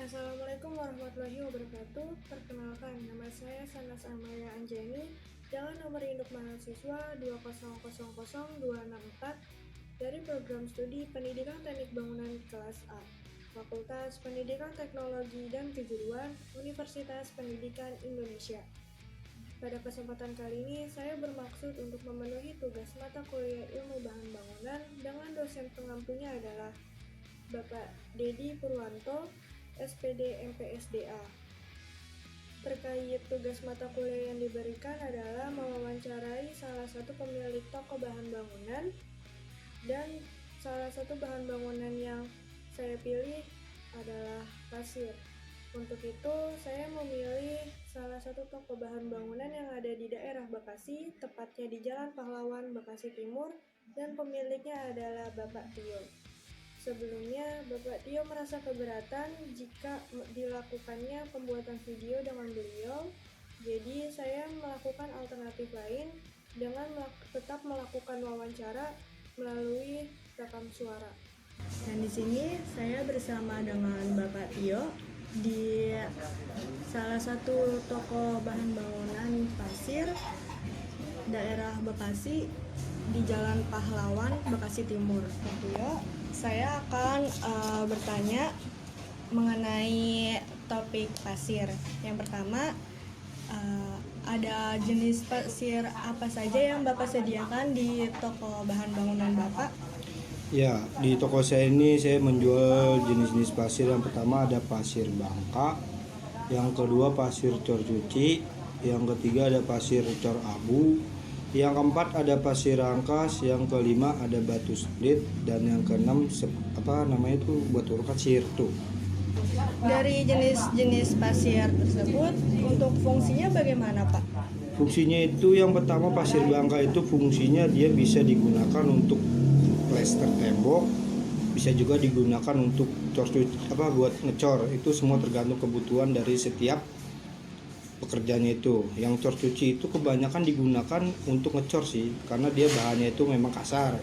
Assalamualaikum warahmatullahi wabarakatuh. Perkenalkan, nama saya Sanas Amalia Anjani dengan nomor induk mahasiswa 2000264 dari program studi Pendidikan Teknik Bangunan kelas A, Fakultas Pendidikan Teknologi dan Kejuruan, Universitas Pendidikan Indonesia. Pada kesempatan kali ini, saya bermaksud untuk memenuhi tugas mata kuliah Ilmu Bahan Bangunan dengan dosen pengampunya adalah Bapak Dedi Purwanto, SPD MPSDA. Terkait tugas mata kuliah yang diberikan adalah mewawancarai salah satu pemilik toko bahan bangunan, dan salah satu bahan bangunan yang saya pilih adalah pasir. Untuk itu, saya memilih salah satu toko bahan bangunan yang ada di daerah Bekasi, tepatnya di Jalan Pahlawan, Bekasi Timur, dan pemiliknya adalah Bapak Tio. Sebelumnya, Bapak Tio merasa keberatan jika dilakukannya pembuatan video dengan beliau, jadi saya melakukan alternatif lain dengan tetap melakukan wawancara melalui rekam suara. Dan di sini saya bersama dengan Bapak Tio di salah satu toko bahan bangunan pasir daerah Bekasi di Jalan Pahlawan, Bekasi Timur. Tio, saya akan bertanya mengenai topik pasir. Yang pertama, ada jenis pasir apa saja yang Bapak sediakan di toko bahan bangunan Bapak? Ya, di toko saya ini saya menjual jenis-jenis pasir. Yang pertama ada pasir bangka, yang kedua pasir cor cuci, yang ketiga ada pasir cor abu, yang keempat ada pasir rangkas, yang kelima ada batu split, dan yang keenam batu kasir tuh. Dari jenis-jenis pasir tersebut, untuk fungsinya bagaimana, Pak? Fungsinya itu yang pertama pasir bangka itu fungsinya dia bisa digunakan untuk plester tembok, bisa juga digunakan untuk buat ngecor. Itu semua tergantung kebutuhan dari setiap pekerjaannya itu. Yang cor cuci itu kebanyakan digunakan untuk ngecor sih, karena dia bahannya itu memang kasar.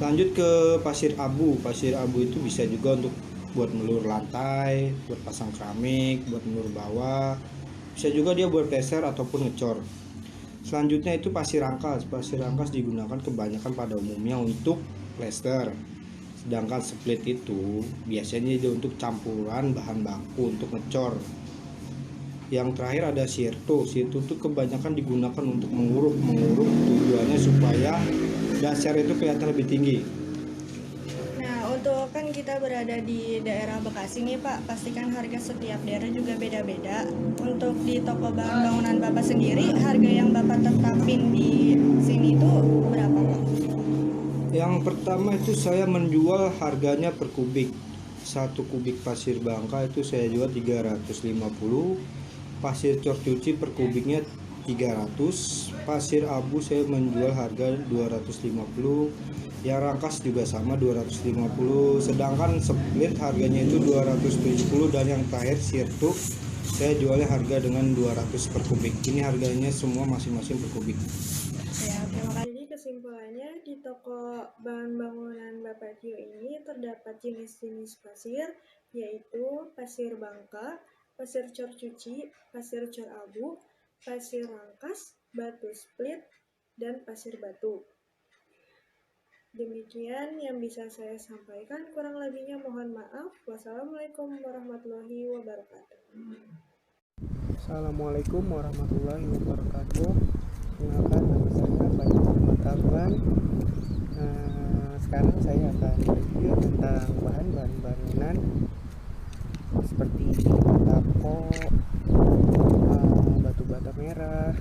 Lanjut ke pasir abu. Pasir abu itu bisa juga untuk buat melur lantai, buat pasang keramik, buat melur bawah. Bisa juga dia buat plester ataupun ngecor. Selanjutnya itu pasir rangkas. Pasir rangkas digunakan kebanyakan pada umumnya untuk plester. Sedangkan split itu biasanya dia untuk campuran bahan baku untuk ngecor. Yang terakhir ada sirtu. Sirtu itu kebanyakan digunakan untuk menguruk tujuannya supaya dasar itu kelihatan lebih tinggi. Nah, untuk kan kita berada di daerah Bekasi nih Pak, pastikan harga setiap daerah juga beda-beda. Untuk di toko bahan bangunan Bapak sendiri, harga yang Bapak tetapin di sini itu berapa Pak? Yang pertama itu saya menjual harganya per kubik. 1 kubik pasir bangka itu saya jual 350. Pasir cor cuci per kubiknya 300. Pasir abu saya menjual harga 250. Yang rangkas juga sama 250. Sedangkan split harganya itu 270. Dan yang terakhir sirtu saya jualnya harga dengan 200 per kubik. Ini harganya semua masing-masing per kubik. Ya, terima kasih. Jadi kesimpulannya, di toko bahan bangunan Bapak Tio ini terdapat jenis-jenis pasir, yaitu pasir bangka, pasir cor cuci, pasir cor abu, pasir rangkas, batu split, dan pasir batu. Demikian yang bisa saya sampaikan, kurang lebihnya mohon maaf. Wassalamualaikum warahmatullahi wabarakatuh. Assalamualaikum warahmatullahi wabarakatuh. Perkenalkan, nama saya Fadil Muhammad Arwan. Sekarang saya akan review tentang bahan-bahan bangunan seperti tako, batu bata merah,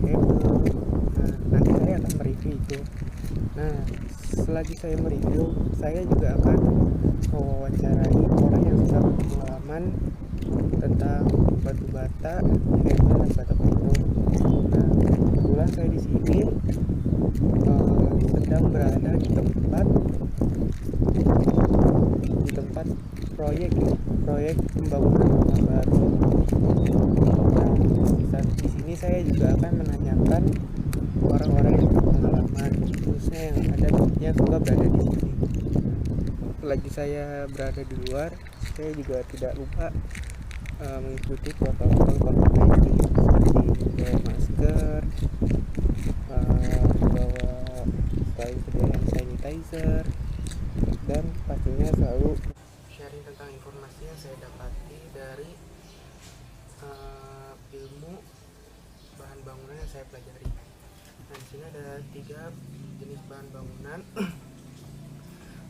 hebel. Nanti saya akan mereview itu. Nah, selagi saya mereview, saya juga akan mewawancarai orang yang sudah berpengalaman tentang batu bata, hebel, dan bata pintu. Nah, kebetulan saya di sini sedang berada di tempat proyek pembangunan rumah baru. Nah, di sini saya juga akan menanyakan orang-orang yang berpengalaman, khususnya yang sudah berada di sini. selagi saya berada di luar, saya juga tidak lupa mengikuti protokol COVID-19 seperti membawa masker, membawa selain sedia hand sanitizer, dan pastinya selalu sharing tentang informasi yang saya dapati dari ilmu bahan bangunan yang saya pelajari. Nah, di sini ada 3 jenis bahan bangunan.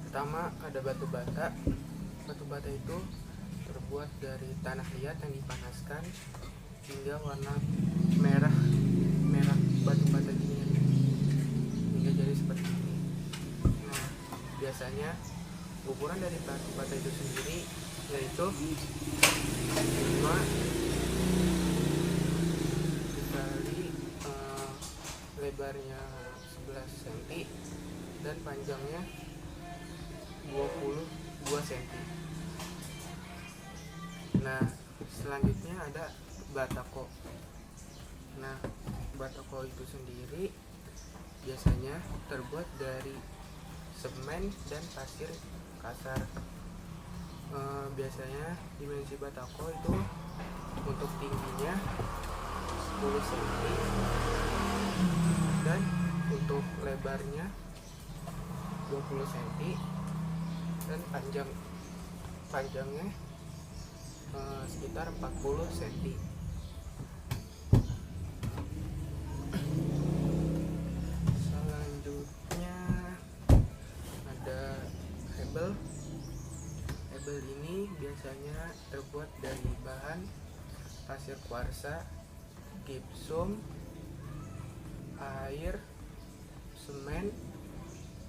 Pertama ada batu bata. Batu bata itu terbuat dari tanah liat yang dipanaskan hingga warna merah batu bata ini hingga jadi seperti ini. Nah, biasanya ukuran dari batu bata itu sendiri yaitu 5 dikali lebarnya 11 cm dan panjangnya 22 cm. Nah, selanjutnya ada batako. Nah, batako itu sendiri biasanya terbuat dari semen dan pasir kasar. Biasanya dimensi batako itu untuk tingginya 10 cm dan untuk lebarnya 20 cm dan panjangnya sekitar 40 cm. Selanjutnya ada hebel. Hebel ini biasanya terbuat dari bahan pasir kuarsa, gipsum, air, semen,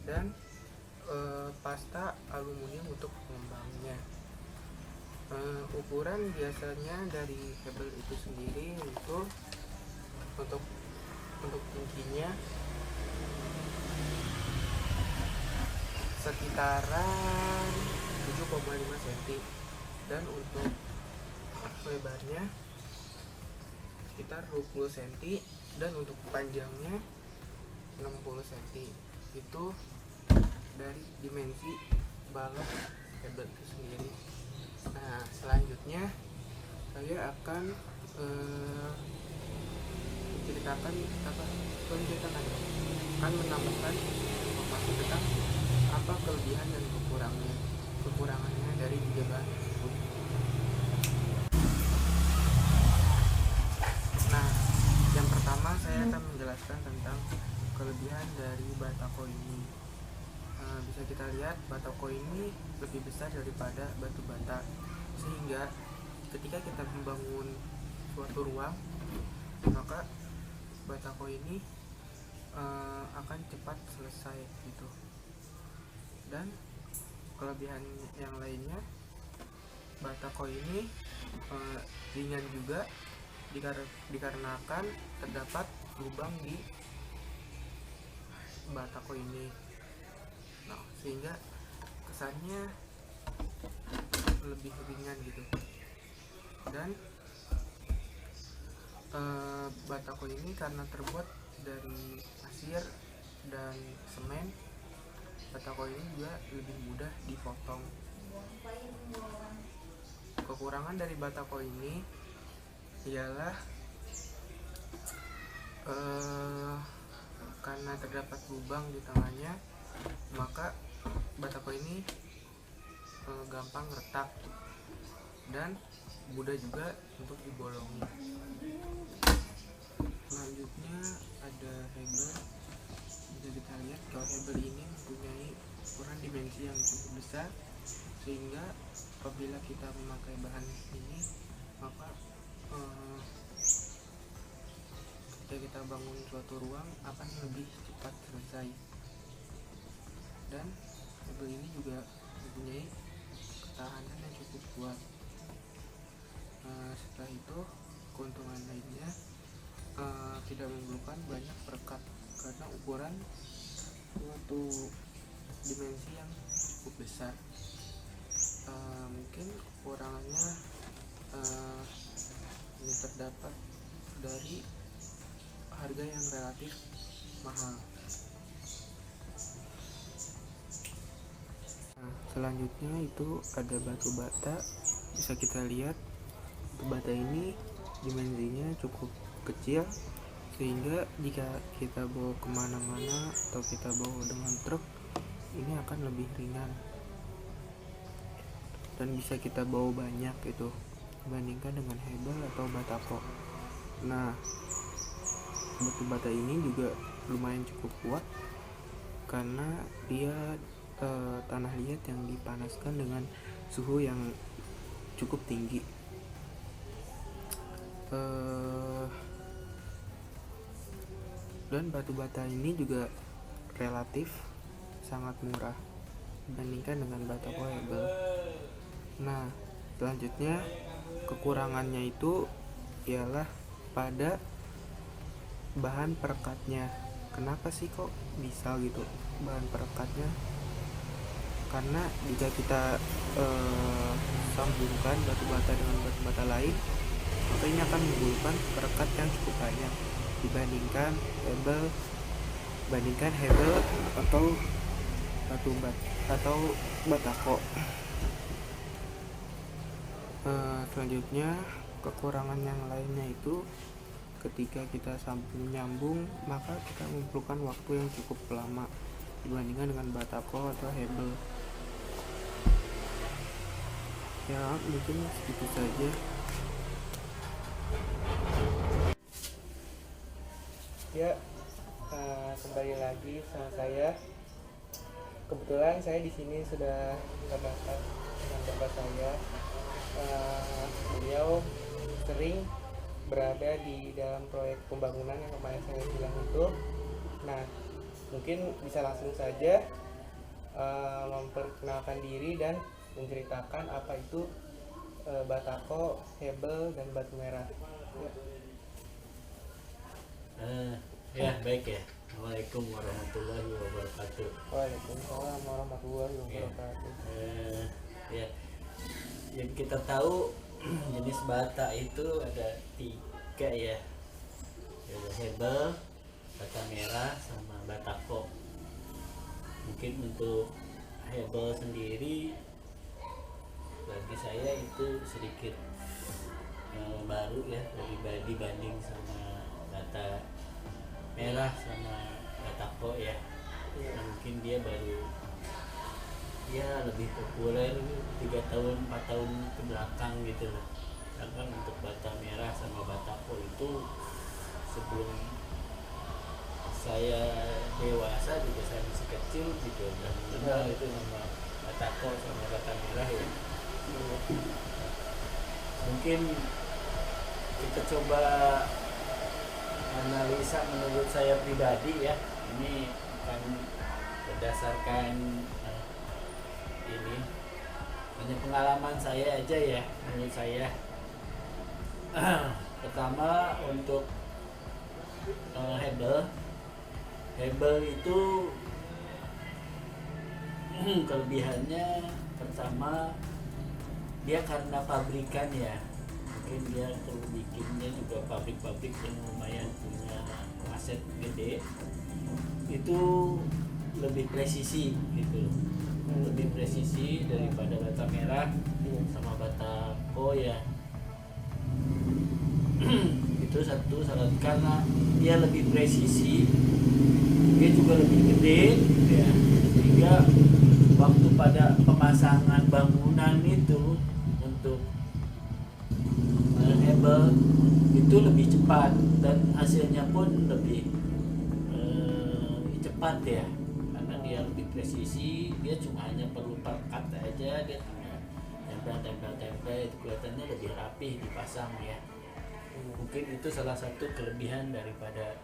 dan pasta aluminium untuk pengembangnya. Ukuran biasanya dari hebel itu sendiri untuk tingginya sekitaran 7,5 cm dan untuk lebarnya sekitar 20 cm dan untuk panjangnya 60 cm. Itu dari dimensi balok hebel itu sendiri. Nah, selanjutnya saya akan menambahkan informasi tentang apa kelebihan dan kekurangannya dari 3 bahan tersebut. Nah, yang pertama saya akan menjelaskan tentang kelebihan dari batako ini. Bisa kita lihat batako ini lebih besar daripada batu bata, sehingga ketika kita membangun suatu ruang maka batako ini akan cepat selesai gitu. Dan kelebihan yang lainnya, batako ini ringan juga dikarenakan terdapat lubang di batako ini. Nah, sehingga kesannya lebih ringan gitu. Dan batako ini karena terbuat dari pasir dan semen, batako ini juga lebih mudah dipotong. Kekurangan dari batako ini ialah karena terdapat lubang di tengahnya, maka batako ini gampang retak dan mudah juga untuk dibolongi. Selanjutnya ada hebel. Bisa kita lihat kalau hebel ini mempunyai ukuran dimensi yang cukup besar, sehingga apabila kita memakai bahan ini maka ketika kita bangun suatu ruang akan lebih cepat selesai. Dan hebel ini juga mempunyai ketahanan yang cukup kuat. Setelah itu, keuntungan lainnya tidak memerlukan banyak perekat karena ukuran suatu dimensi yang cukup besar. Mungkin kekurangannya ini terdapat dari harga yang relatif mahal. selanjutnya itu ada batu bata. Bisa kita lihat batu bata ini dimensinya cukup kecil, sehingga jika kita bawa kemana-mana atau kita bawa dengan truk ini akan lebih ringan dan bisa kita bawa banyak itu dibandingkan dengan hebel atau batako. Nah, batu bata ini juga lumayan cukup kuat karena dia tanah liat yang dipanaskan dengan suhu yang cukup tinggi. Dan batu bata ini juga relatif sangat murah dibandingkan dengan batako hebel. Nah, selanjutnya kekurangannya itu ialah pada bahan perekatnya. Kenapa sih kok bisa gitu bahan perekatnya? Karena jika kita sambungkan batu bata dengan batu bata lain, maka ini akan menimbulkan perekat yang cukup banyak dibandingkan hebel atau batu bata atau batako. Selanjutnya kekurangan yang lainnya itu ketika kita nyambung, maka kita memerlukan waktu yang cukup lama dibandingkan dengan batako atau hebel. Ya, mungkin segitu saja. Ya, kembali lagi sama saya. Kebetulan saya di sini sudah kedatangan dengan bapak saya. Beliau sering berada di dalam proyek pembangunan yang kemarin saya bilang itu. Nah, mungkin bisa langsung saja memperkenalkan diri dan menceritakan apa itu batako, hebel, dan batu merah. Ya, baik ya. Assalamualaikum warahmatullahi wabarakatuh. Waalaikumsalam warahmatullahi wabarakatuh. Ya, yang kita tahu jenis bata itu ada 3 ya. Ada hebel, bata merah, sama batako. Mungkin untuk hebel sendiri bagi saya itu sedikit baru ya, dibanding sama bata merah sama batako ya. Nah, mungkin dia baru ya lebih populer 3 tahun 4 tahun ke belakang gitu loh. Sedangkan untuk bata merah sama batako itu sebelum saya dewasa juga, saya masih kecil gitu, dan kenal itu nama batako sama bata merah ya. Mungkin kita coba analisa menurut saya pribadi ya. Ini akan berdasarkan ini hanya pengalaman saya aja ya. Menurut saya pertama untuk hebel itu kelebihannya pertama dia karena pabrikan ya. Mungkin dia perlu bikinnya juga pabrik-pabrik yang lumayan punya aset gede, itu lebih presisi gitu, lebih presisi daripada bata merah sama batako ya. Itu satu syarat, karena dia lebih presisi, dia juga lebih gede ya, sehingga waktu pada pemasangan bangunan itu untuk hebel itu lebih cepat dan hasilnya pun lebih cepat ya, karena dia lebih presisi. Dia cuma hanya perlu perekat aja, dia tempel itu kelihatannya lebih rapih dipasang ya. Mungkin itu salah satu kelebihan daripada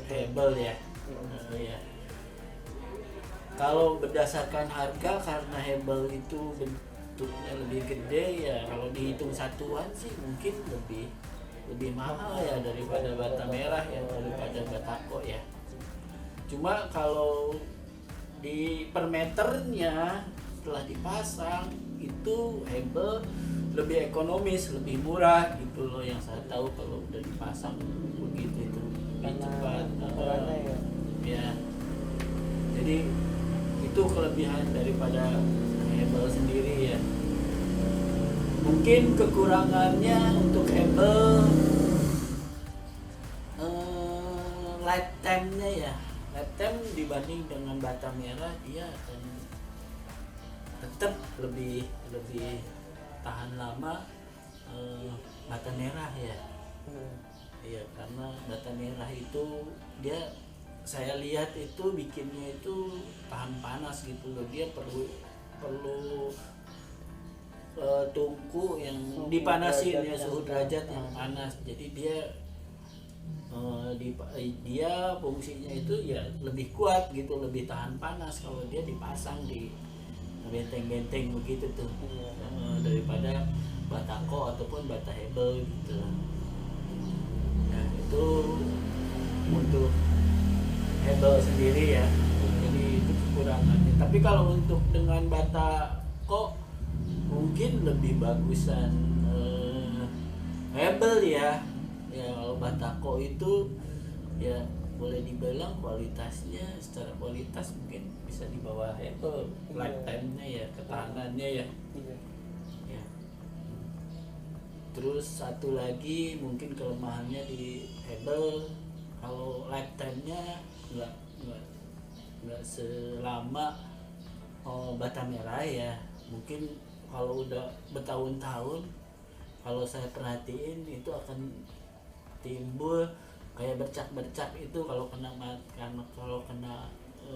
hebel ya. Ya. Kalau berdasarkan harga, karena hebel itu bentuknya lebih gede ya, kalau dihitung satuan sih mungkin lebih mahal ya daripada bata merah ya, daripada batako ya. Cuma kalau di per meternya setelah dipasang itu hebel lebih ekonomis, lebih murah gitu loh, yang saya tahu. Kalau udah dipasang begitu itu lebih cepat ya. Jadi kelebihan daripada Hebel sendiri ya. Mungkin kekurangannya untuk Hebel lifetime-nya ya. Lifetime dibanding dengan bata merah dia akan tetap lebih tahan lama bata merah ya. Iya, karena bata merah itu dia saya lihat itu bikinnya itu tahan panas gitu loh. Dia perlu tungku yang dipanasin ya, suhu derajat yang panas. Jadi dia dia fungsinya itu ya lebih kuat gitu, lebih tahan panas kalau dia dipasang di benteng-benteng begitu tuh, daripada batako ataupun bata Hebel gitu. Nah itu untuk Hebel sendiri ya, jadi itu kekurangannya. Tapi kalau untuk dengan batako mungkin lebih bagusan Hebel ya. Ya kalau batako itu ya boleh dibilang kualitasnya, secara kualitas mungkin bisa di bawah Hebel, lifetime-nya ya, ketahanannya ya. Ya. Terus satu lagi mungkin kelemahannya di Hebel, kalau lifetime-nya nggak selama bata merah ya. Mungkin kalau udah bertahun-tahun, kalau saya perhatiin itu akan timbul kayak bercak-bercak itu kalau kena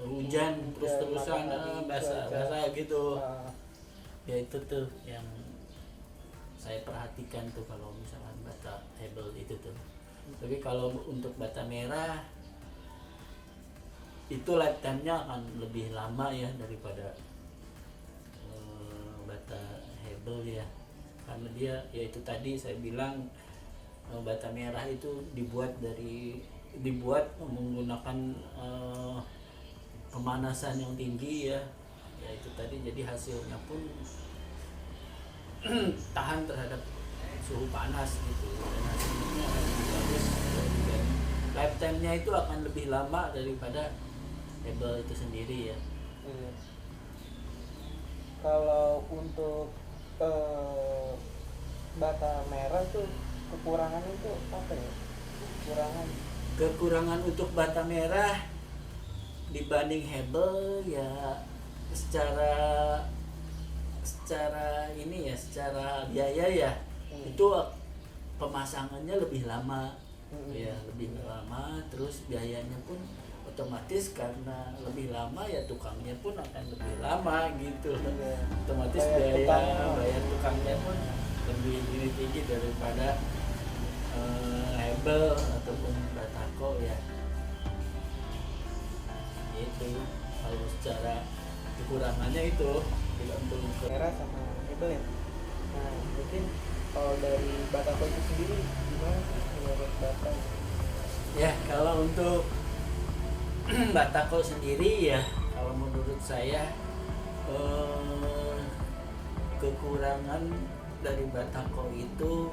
hujan terus-terusan basah gitu. Ya itu tuh yang saya perhatikan tuh kalau misalkan bata Hebel itu tuh. Tapi kalau untuk bata merah itu lifetime-nya akan lebih lama ya daripada bata Hebel ya, karena dia ya itu tadi saya bilang bata merah itu dibuat menggunakan pemanasan yang tinggi ya itu tadi, jadi hasilnya pun tahan terhadap suhu panas gitu, dan hasilnya akan lebih bagus, dan lifetime-nya itu akan lebih lama daripada Hebel itu sendiri ya. Kalau untuk bata merah tuh kekurangan itu apa ya? Kekurangan untuk bata merah dibanding Hebel ya secara ini ya, secara biaya ya, itu pemasangannya lebih lama ya, lebih lama, terus biayanya pun otomatis karena lebih lama ya tukangnya pun akan lebih lama gitu. Otomatis bayar tukangnya pun lebih tinggi daripada Hebel ataupun batako ya. Itu kalau secara kekurangannya itu tidak untuk merah sama Hebel ya. Nah mungkin kalau dari batako itu sendiri gimana sih menurut Bapak? Ya kalau untuk batako sendiri ya, kalau menurut saya kekurangan dari batako itu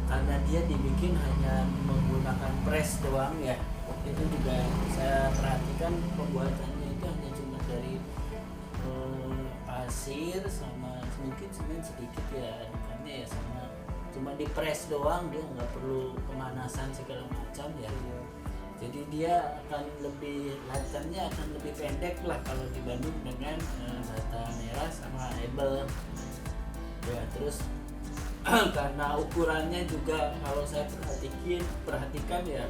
karena dia dibikin hanya menggunakan press doang ya. Itu juga saya perhatikan pembuatannya itu hanya cuma dari pasir sama mungkin semen sedikit ya, adukannya ya, sama cuma di press doang, dia nggak perlu pemanasan segala macam ya. Jadi dia akan lebih, lifetime-nya akan lebih pendek lah kalau dibanding dengan bata merah sama Hebel ya. Terus karena ukurannya juga kalau saya perhatikan ya,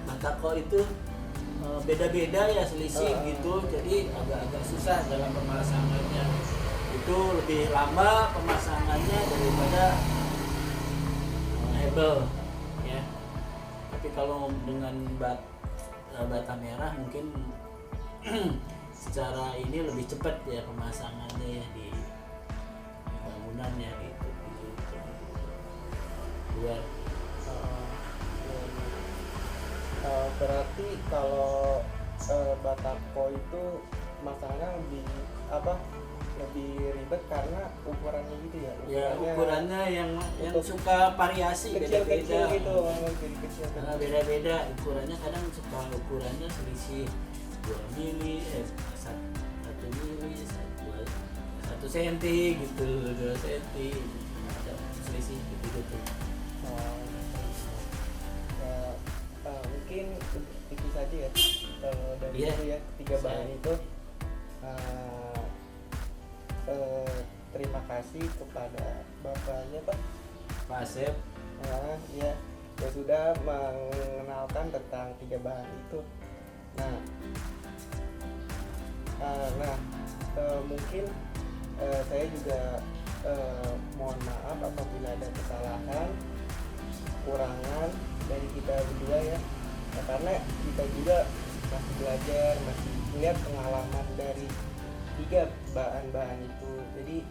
batako itu beda-beda ya, selisih gitu, jadi agak-agak susah dalam pemasangannya. Itu lebih lama pemasangannya daripada Hebel ya. Tapi kalau dengan bata merah mungkin secara ini lebih cepat ya pemasangannya ya di bangunannya itu buat berarti kalau batako itu masalahnya lebih ribet karena ukurannya gitu ya. Ukurannya yang suka variasi, kecil-kecil beda-beda gitu, jadi kecil. Beda-beda ukurannya, kadang suka ukurannya selisih 2 mili, 1 mili, 1 senti gitu, 2 senti, ada selisih gitu. Oh, mungkin itu saja ya kalau dari Iya. itu ya tiga bahan itu. Terima kasih kepada bapaknya Pak. Pak Asep, Ya sudah mengenalkan tentang tiga bahan itu. Mungkin saya juga mohon maaf apabila ada kesalahan, kekurangan dari kita berdua ya. Karena kita juga masih belajar, masih lihat pengalaman dari tiga bahan-bahan itu. Jadi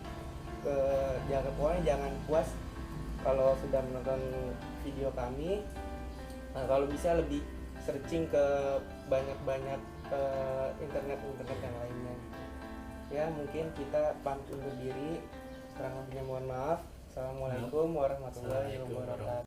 jangan puas kalau sudah menonton video kami. Kalau bisa lebih searching ke banyak internet yang lainnya. Ya mungkin kita pamit undur diri. Kurang lebihnya mohon maaf. Assalamualaikum warahmatullahi wabarakatuh.